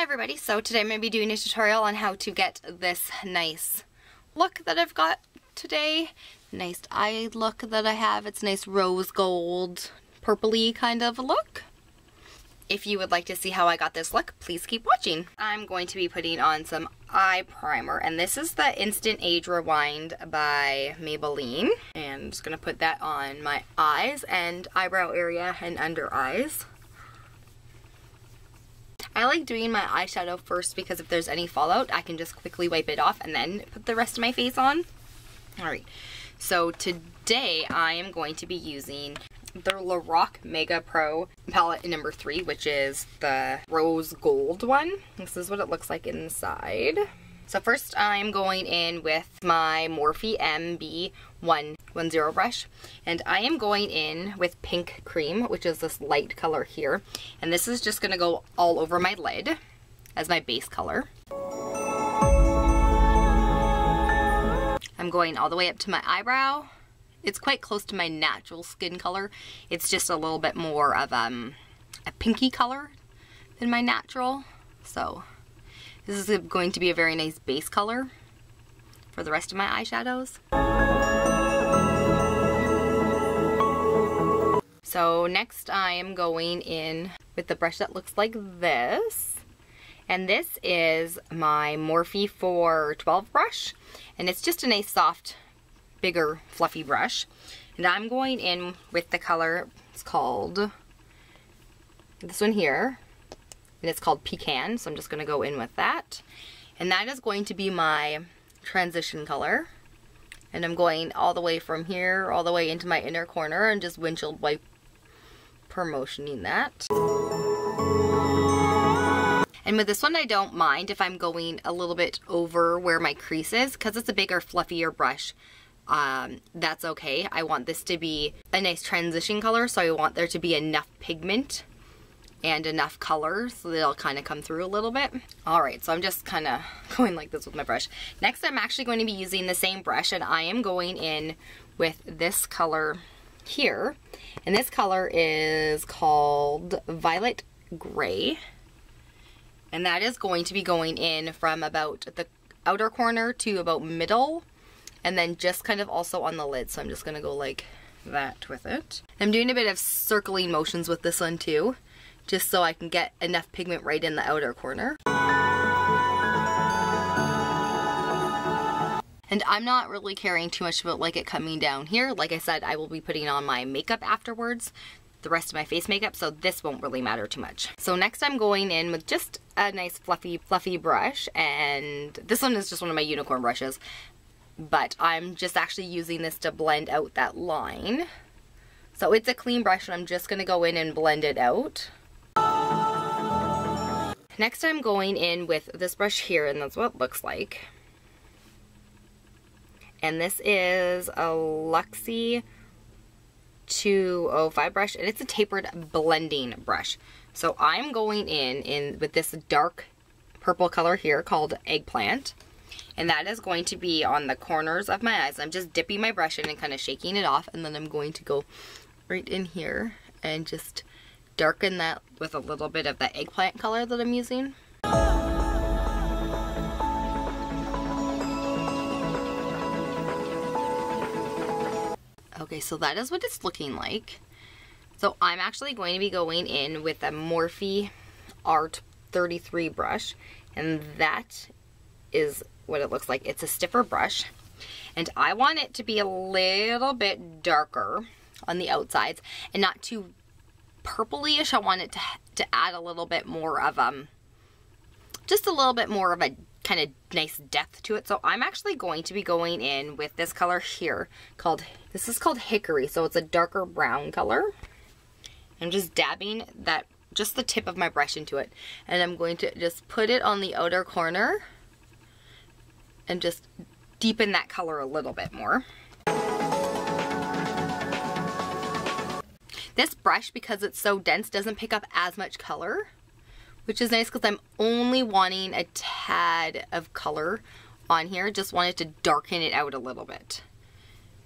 everybody, so today I'm going to be doing a tutorial on how to get this nice look that I've got today. Nice eye look that I have. It's nice rose gold, purpley kind of look. If you would like to see how I got this look, please keep watching. I'm going to be putting on some eye primer, and this is the Instant Age Rewind by Maybelline. And I'm just going to put that on my eyes and eyebrow area and under eyes. I like doing my eyeshadow first because if there's any fallout, I can just quickly wipe it off and then put the rest of my face on. Alright, so today I am going to be using the Lorac Mega Pro palette number 3, which is the rose gold one. This is what it looks like inside. So first I'm going in with my Morphe MB110 brush, and I am going in with Pink Cream, which is this light color here, and this is just going to go all over my lid as my base color. I'm going all the way up to my eyebrow. It's quite close to my natural skin color. It's just a little bit more of a pinky color than my natural, so this is going to be a very nice base color for the rest of my eyeshadows. So next I am going in with the brush that looks like this. And this is my Morphe 412 brush. And it's just a nice soft, bigger, fluffy brush. And I'm going in with the color, it's called this one here. And it's called Pecan, so I'm just going to go in with that. And that is going to be my transition color. And I'm going all the way from here, all the way into my inner corner, and just windshield wipe promotioning that. And with this one, I don't mind if I'm going a little bit over where my crease is, because it's a bigger, fluffier brush. That's okay. I want this to be a nice transition color, so I want there to be enough pigment and enough color so that it'll kind of come through a little bit. Alright, so I'm just kind of going like this with my brush. Next, I'm actually going to be using the same brush, and I am going in with this color here. And this color is called Violet Gray. And that is going to be going in from about the outer corner to about middle, and then just kind of also on the lid. So I'm just going to go like that with it. I'm doing a bit of circling motions with this one too, just so I can get enough pigment right in the outer corner. And I'm not really caring too much about like it coming down here. Like I said, I will be putting on my makeup afterwards, the rest of my face makeup, so this won't really matter too much. So next I'm going in with just a nice fluffy brush, and this one is just one of my unicorn brushes, but I'm just actually using this to blend out that line. So it's a clean brush, and I'm just going to go in and blend it out. Next I'm going in with this brush here, and that's what it looks like. And this is a Luxie 205 brush, and it's a tapered blending brush. So I'm going in with this dark purple color here called Eggplant. And that is going to be on the corners of my eyes. I'm just dipping my brush in and kind of shaking it off, and then I'm going to go right in here and just darken that with a little bit of the eggplant color that I'm using. Okay, so that is what it's looking like. So I'm actually going to be going in with a Morphe Art 33 brush, and that is what it looks like. It's a stiffer brush, and I want it to be a little bit darker on the outsides and not too purpley-ish. I want it to add a little bit more of just a little bit more of a kind of nice depth to it. So I'm actually going to be going in with this color here this is called Hickory, so it's a darker brown color. I'm just dabbing that, just the tip of my brush into it, and I'm going to just put it on the outer corner and just deepen that color a little bit more. This brush, because it's so dense, doesn't pick up as much color, which is nice because I'm only wanting a tad of color on here. Just wanted to darken it out a little bit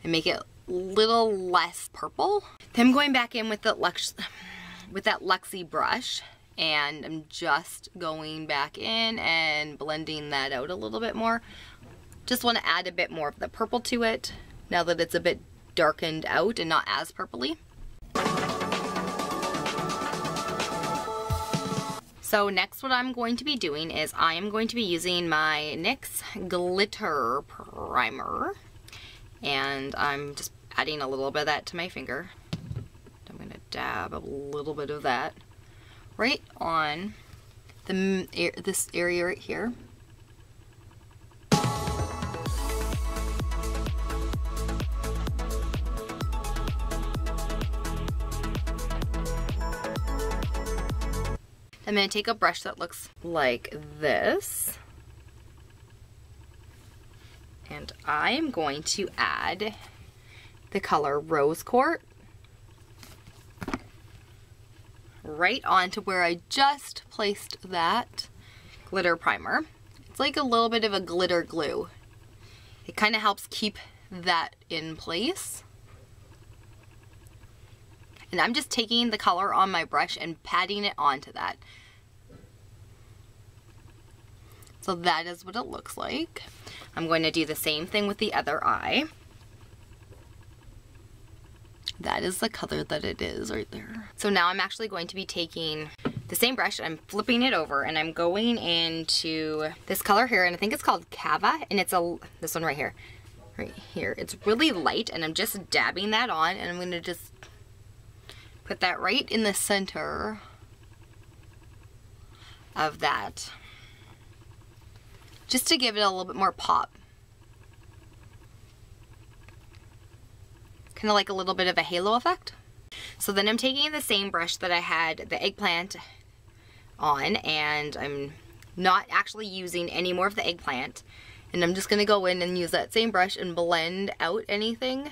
and make it a little less purple. Then I'm going back in with that Luxie brush, and I'm just going back in and blending that out a little bit more. Just want to add a bit more of the purple to it now that it's a bit darkened out and not as purpley. So next what I'm going to be doing is I am going to be using my NYX glitter primer, and I'm just adding a little bit of that to my finger. I'm going to dab a little bit of that right on this area right here. I'm going to take a brush that looks like this, and I am going to add the color Rose Quartz right onto where I just placed that glitter primer. It's like a little bit of a glitter glue. It kind of helps keep that in place. And I'm just taking the color on my brush and patting it onto that. So that is what it looks like. I'm going to do the same thing with the other eye. That is the color that it is right there. So now I'm actually going to be taking the same brush, I'm flipping it over, and I'm going into this color here, and I think it's called Cava, and it's this one right here. Right here. It's really light, and I'm just dabbing that on, and I'm going to just put that right in the center of that, just to give it a little bit more pop. Kind of like a little bit of a halo effect. So then I'm taking the same brush that I had the eggplant on, and I'm not actually using any more of the eggplant, and I'm just going to go in and use that same brush and blend out anything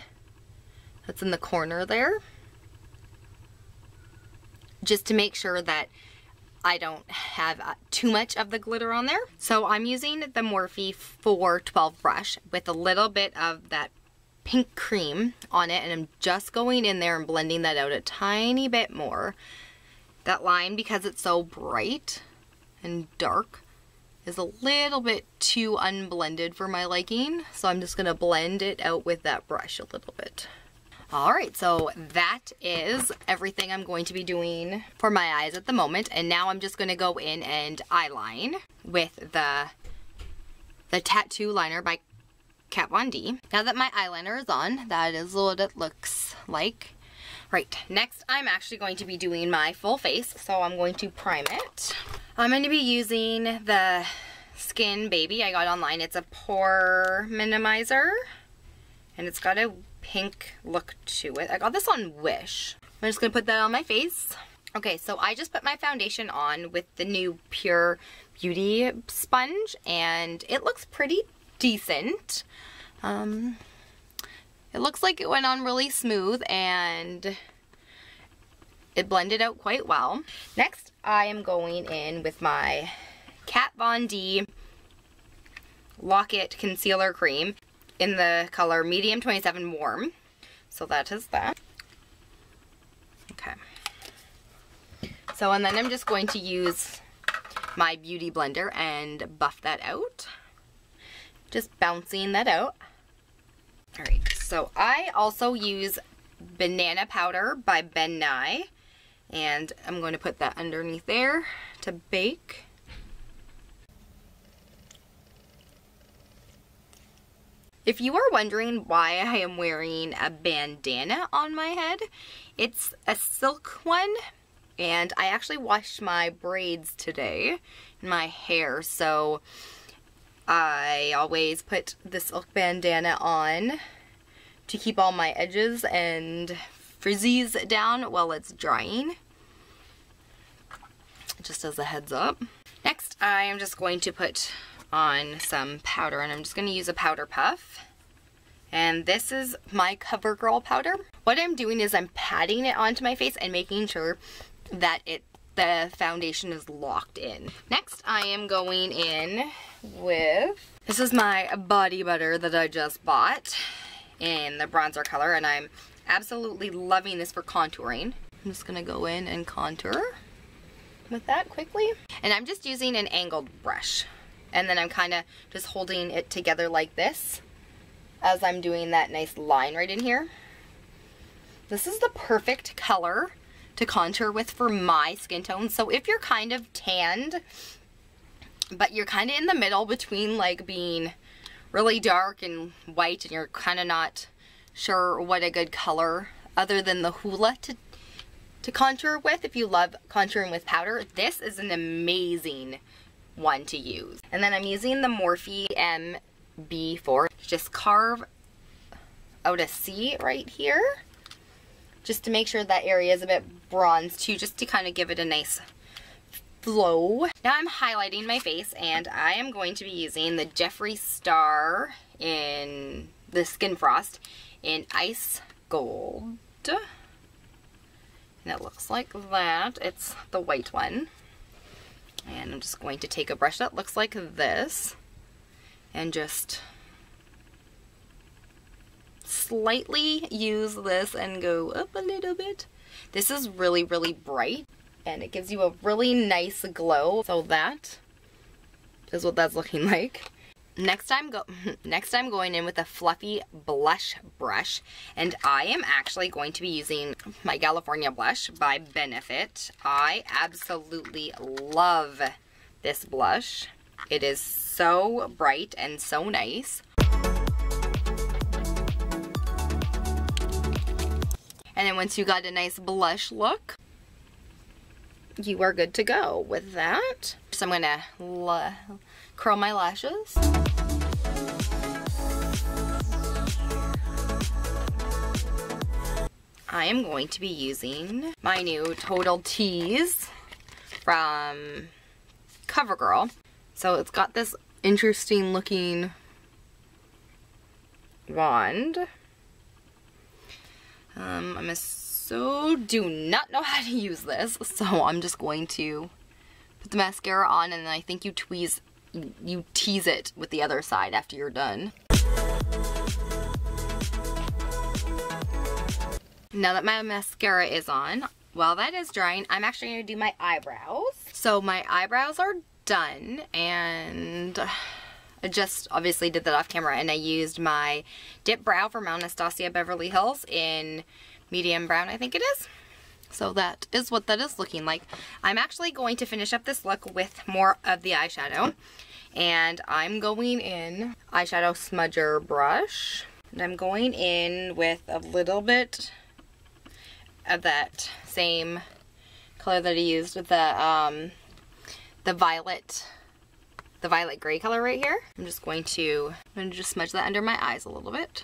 that's in the corner there, just to make sure that I don't have too much of the glitter on there. So I'm using the Morphe 412 brush with a little bit of that pink cream on it, and I'm just going in there and blending that out a tiny bit more. That line, because it's so bright and dark, is a little bit too unblended for my liking, so I'm just going to blend it out with that brush a little bit. Alright, so that is everything I'm going to be doing for my eyes at the moment, and now I'm just going to go in and eyeline with the Tattoo Liner by Kat Von D. Now that my eyeliner is on, that is what it looks like. Right, next I'm actually going to be doing my full face, so I'm going to prime it. I'm going to be using the Skin Baby I got online. It's a pore minimizer, and it's got a pink look to it. I got this on Wish. I'm just going to put that on my face. Okay, so I just put my foundation on with the new Pure Beauty sponge, and it looks pretty decent. It looks like it went on really smooth, and it blended out quite well. Next, I am going in with my Kat Von D Lock-It Concealer Cream in the color Medium 27 Warm. So that is that. Okay. So, and then I'm just going to use my Beauty Blender and buff that out. Just bouncing that out. Alright, so I also use Banana Powder by Ben Nye, and I'm going to put that underneath there to bake. If you are wondering why I am wearing a bandana on my head, it's a silk one, and I actually washed my braids today in my hair, so I always put the silk bandana on to keep all my edges and frizzies down while it's drying, just as a heads up. Next, I am just going to put on some powder, and I'm just going to use a powder puff, and this is my CoverGirl powder. What I'm doing is I'm patting it onto my face and making sure that the foundation is locked in. Next, I am going in with, this is my body butter that I just bought in the bronzer color, and I'm absolutely loving this for contouring. I'm just gonna go in and contour. with that quickly. And I'm just using an angled brush. And then I'm kind of just holding it together like this as I'm doing that nice line right in here. This is the perfect color to contour with for my skin tone. So if you're kind of tanned, but you're kind of in the middle between like being really dark and white and you're kind of not sure what a good color other than the Hoola to contour with, if you love contouring with powder, this is an amazing one to use. And then I'm using the Morphe MB4 to just carve out a C right here, just to make sure that area is a bit bronzed too, just to kind of give it a nice flow. Now I'm highlighting my face, and I am going to be using the Jeffree Star in the Skin Frost in Ice Gold. And it looks like that. It's the white one. And I'm just going to take a brush that looks like this and just slightly use this and go up a little bit. This is really, really bright and it gives you a really nice glow. So that is what that's looking like. Next I'm going in with a fluffy blush brush, and I am actually going to be using my California blush by Benefit. I absolutely love this blush. It is so bright and so nice. And then once you got a nice blush look, you are good to go with that. So I'm gonna curl my lashes. I am going to be using my new Total Tease from CoverGirl. So it's got this interesting looking wand. So do not know how to use this, so I'm just going to put the mascara on, and then I think you tease it with the other side after you're done. Now that my mascara is on, while that is drying, I'm actually going to do my eyebrows. So my eyebrows are done, and I just obviously did that off camera, and I used my Dip Brow from Anastasia Beverly Hills in medium brown, I think it is. So that is what that is looking like. I'm actually going to finish up this look with more of the eyeshadow. And I'm going in eyeshadow smudger brush. And I'm going in with a little bit of that same color that I used with the violet gray color right here. I'm going to just smudge that under my eyes a little bit.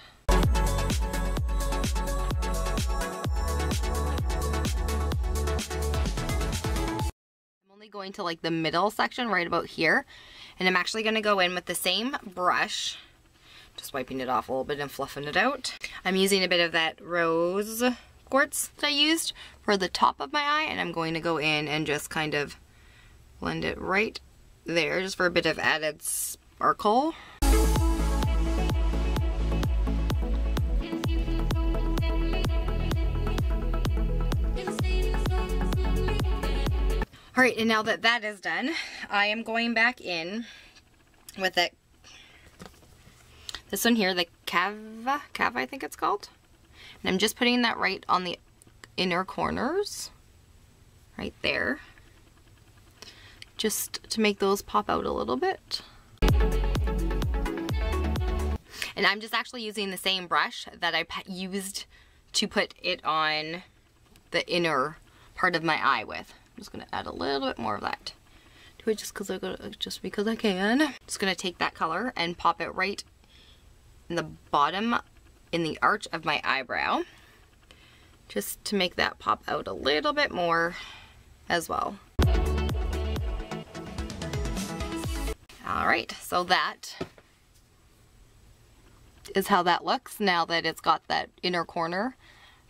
Going to like the middle section right about here, and I'm actually going to go in with the same brush, just wiping it off a little bit and fluffing it out. I'm using a bit of that rose quartz that I used for the top of my eye, and I'm going to go in and just kind of blend it right there just for a bit of added sparkle. Alright, and now that that is done, I am going back in with this one here, the Cava I think it's called. And I'm just putting that right on the inner corners, right there, just to make those pop out a little bit. And I'm just actually using the same brush that I used to put it on the inner part of my eye with. I'm just going to add a little bit more of that to it just because I can. Just going to take that color and pop it right in the bottom, in the arch of my eyebrow, just to make that pop out a little bit more as well. Alright, so that is how that looks now that it's got that inner corner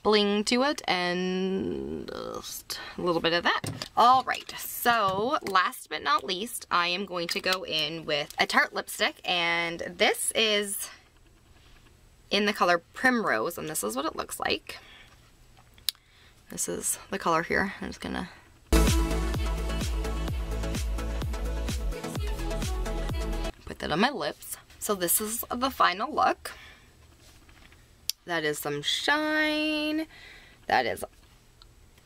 bling to it, and just a little bit of that. Alright, so last but not least, I am going to go in with a Tarte lipstick, and this is in the color Primrose, and this is what it looks like. This is the color here. I'm just gonna that on my lips. So this is the final look. That is some shine. That is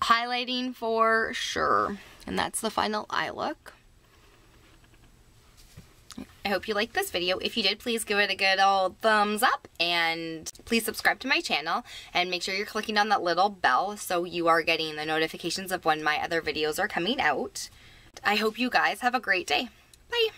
highlighting for sure. And that's the final eye look. I hope you liked this video. If you did, please give it a good old thumbs up, and please subscribe to my channel, and make sure you're clicking on that little bell so you are getting the notifications of when my other videos are coming out. I hope you guys have a great day. Bye!